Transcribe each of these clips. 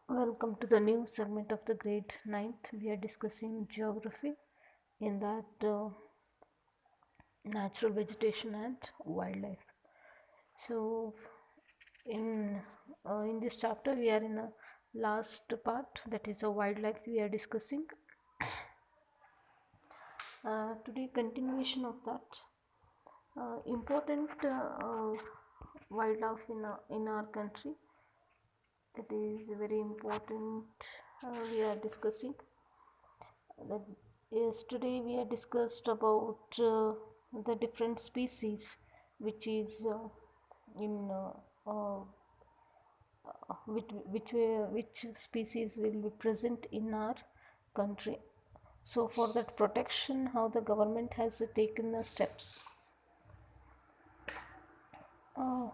Welcome to the new segment of the grade 9th. We are discussing geography, in that natural vegetation and wildlife. So, in this chapter, we are in a last part, that is a wildlife we are discussing. Today, continuation of that important wildlife in our country. That is very important. We are discussing that yesterday we had discussed about the different species which is in which species will be present in our country. So for that protection, how the government has taken the steps. uh,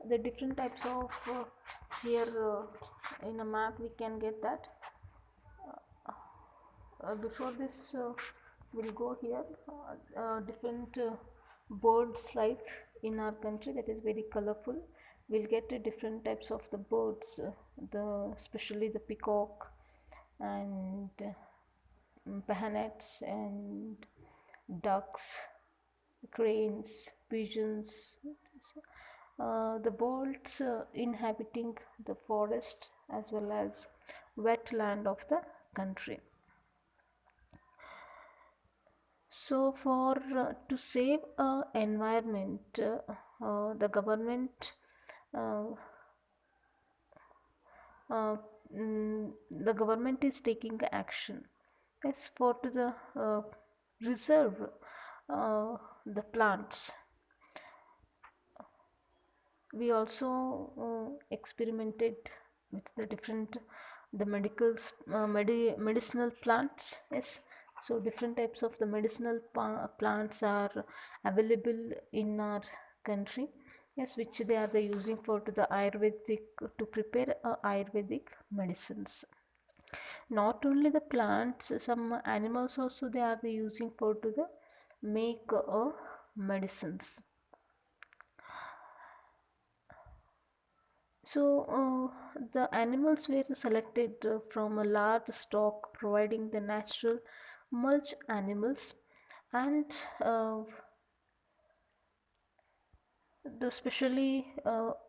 the different types of here in a map we can get that. Before this, we'll go here. Different birds life in our country, that is very colorful. We'll get different types of the birds, especially the peacock and peahens and ducks, cranes, pigeons. The birds inhabiting the forest as well as wetland of the country. So, for to save environment, the government uh, uh, the government is taking action. Yes, for to the reserve the plants. We also experimented with the different the medicinal plants. Yes, so different types of the medicinal plants are available in our country. Yes, which they are the using for to the ayurvedic, to prepare ayurvedic medicines. Not only the plants, some animals also they are the using for to the make medicines. So, the animals were selected from a large stock, providing the natural mulch animals, and especially mm,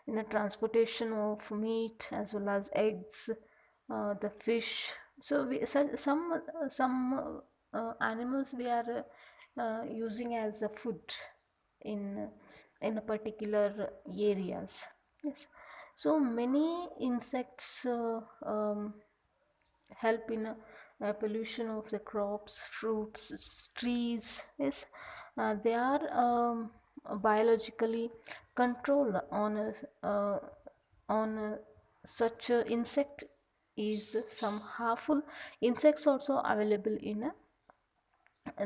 in the transportation of meat as well as eggs, the fish. So, some animals we are using as a food in in a particular areas. Yes, so many insects help in pollution of the crops, fruits, trees. Yes, they are biologically controlled on such a insect is some harmful insects also available in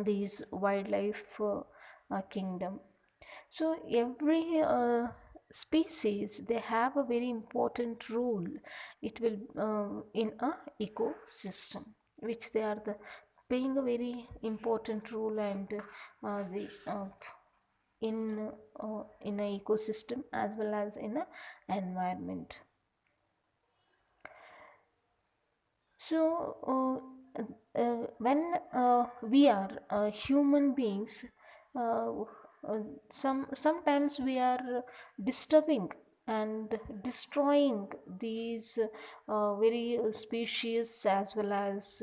these wildlife kingdom. So every species they have a very important role. It will in a ecosystem, which they are the playing a very important role, and the in a ecosystem as well as in a environment. So when we are human beings, uh, sometimes we are disturbing and destroying these very species as well as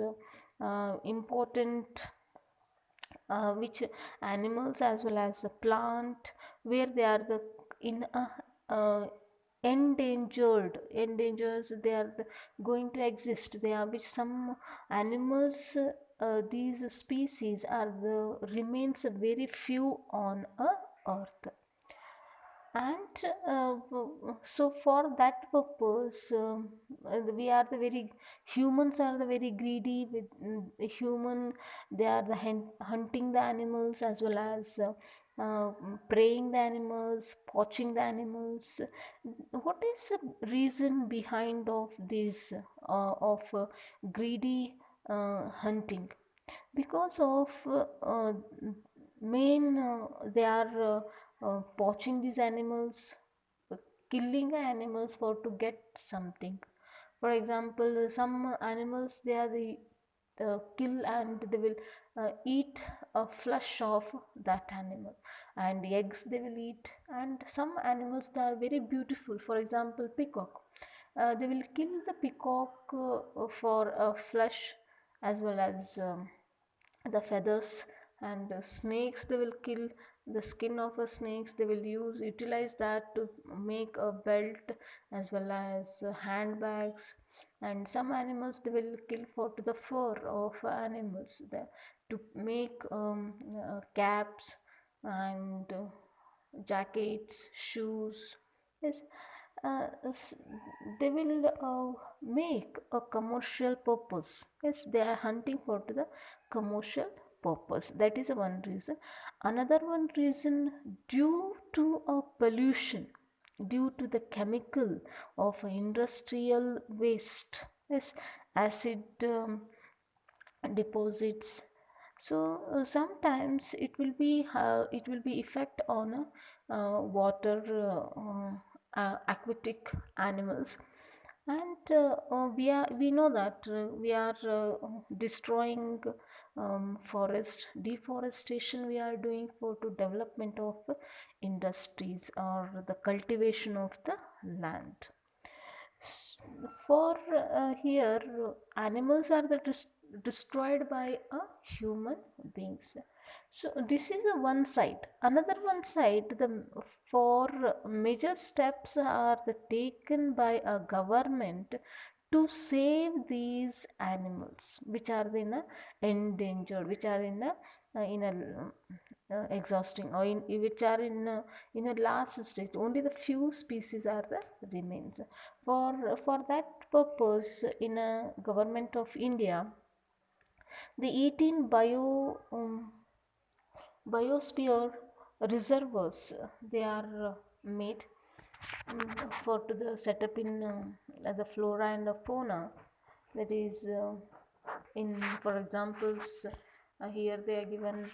important which animals as well as the plant, where they are the in a uh, endangers, they are going to exist. They are which some animals, these species are the remains very few on earth. And so for that purpose, we are the very humans are the very greedy with human. They are the hunting the animals as well as preying the animals, poaching the animals. What is the reason behind of this of greedy hunting? Because of main they are poaching these animals, killing animals for to get something. For example, some animals they are the kill and they will eat a flesh of that animal, and eggs they will eat. And some animals that are very beautiful, for example peacock, they will kill the peacock for flesh as well as the feathers. And snakes they will kill the skin of a snakes, they will utilize that to make a belt as well as handbags. And some animals they will kill for to the fur of animals to make caps and jackets, shoes. Yes, uh, s- they will make a commercial purpose. Yes, they are hunting for to the commercial purpose. That is one reason. Another one reason, due to a pollution, due to the chemical of industrial waste. Yes, acid deposits. So sometimes it will be effect on water aquatic animals. And we know that we are destroying forest deforestation we are doing for to development of industries or the cultivation of the land. For here, animals are destroyed by human beings. So this is a one side. Another one side, the for major steps are taken by a government to save these animals which are in a endangered, which are in a exhausting, or which are in a last stage. Only the few species are the remains. For that purpose, in a government of India, the 18 biosphere reservoirs they are made for to the setup in the flora and the fauna. That is in, for examples, here they are given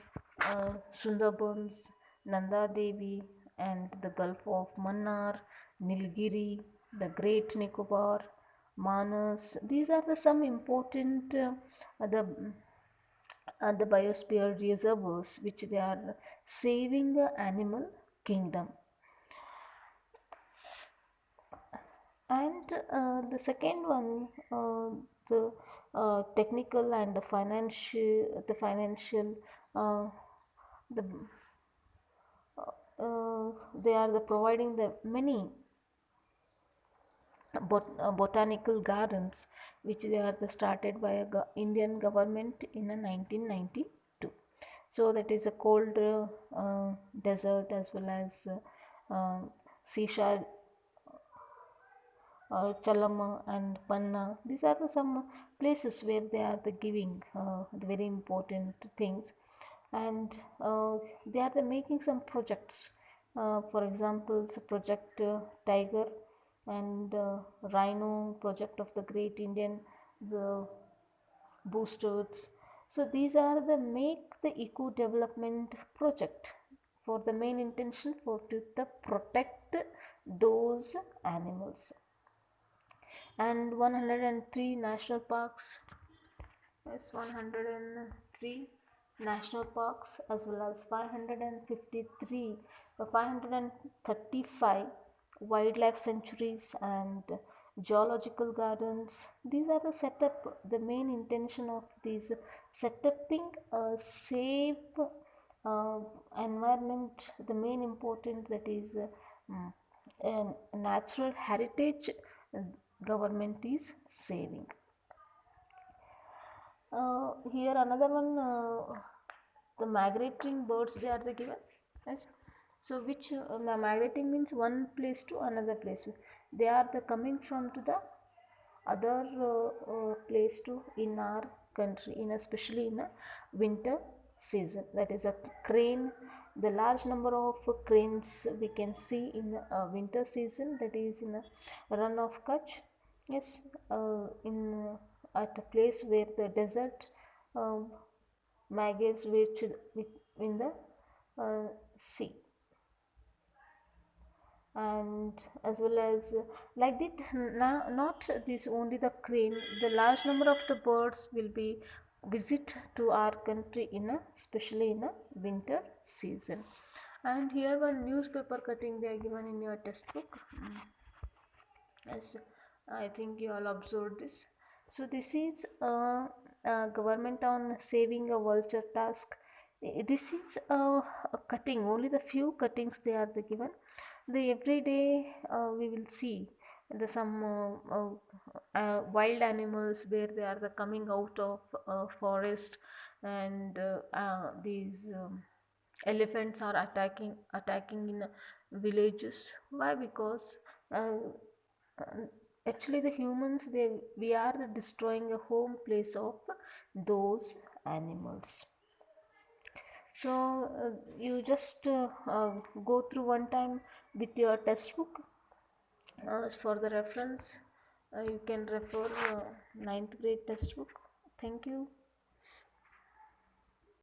Sundarbans, Nanda Devi, and the Gulf of Mannar, Nilgiri, the Great Nicobar, Manas. These are the some important the biosphere reservoirs which they are saving the animal kingdom. And the second one, the technical and the financial, uh, the they are the providing the many botanical gardens which they are the started by a Indian government in a 1992. So that is a cold desert as well as seashore, Chalama and Panna. These are some places where they are the giving the very important things. And they are the making some projects. For example, project Tiger and Rhino project of the Great Indian the boosters. So these are the make the eco development project for the main intention for to the protect those animals. And 103 national parks. Yes, 103 national parks as well as 553 535 wildlife sanctuaries and geological gardens. These are the setup, the main intention of these setuping a safe uh, environment, the main important that is mm, natural heritage government is saving. Here another one, the migrating birds they are the given. Yes. So which migrating means one place to another place. They are the coming from to the other place to in our country, in especially in a winter season. That is a crane. The large number of cranes we can see in winter season, that is in a run of Kutch. Yes, in at a place where the desert um, migrates which in the sea. and as well as like that. Not this only the crane, the large number of the birds will be visit to our country in a, especially in a winter season. And here one newspaper cutting they are given in your textbook. Yes, I think you all observed this. So this is a government on saving a vulture task. This is a cutting. Only the few cuttings they are the given. The every day we will see the some wild animals where they are the coming out of forest, and these elephants are attacking in villages. Why? Because uh, uh, actually the humans, they we are destroying a home place of those animals. So you just go through one time with your textbook. For the reference, you can refer ninth grade textbook. Thank you.